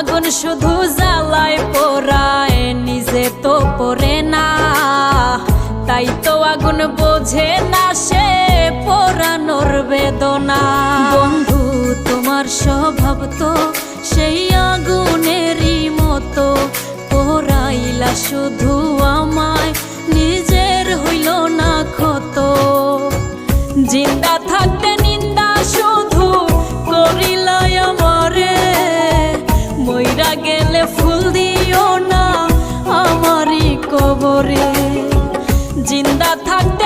আগুন শুধু জ্বালায় পোড়ায়, নিজে তো পড়ে না, তাই তো আগুন বোঝে না সে পোড়ানোর বেদনা। বন্ধু তোমার স্বভাব তো সেই আগুনেরই মতো, পোড়াইলা শুধু আমায়, নিজের হইল না ক্ষত। জিন্দা থাকতে নিন্দা শুধু করিলাই আমারে, মইরা গেলে ফুল দিও না আমারই কবরে। জিন্দা থাকতে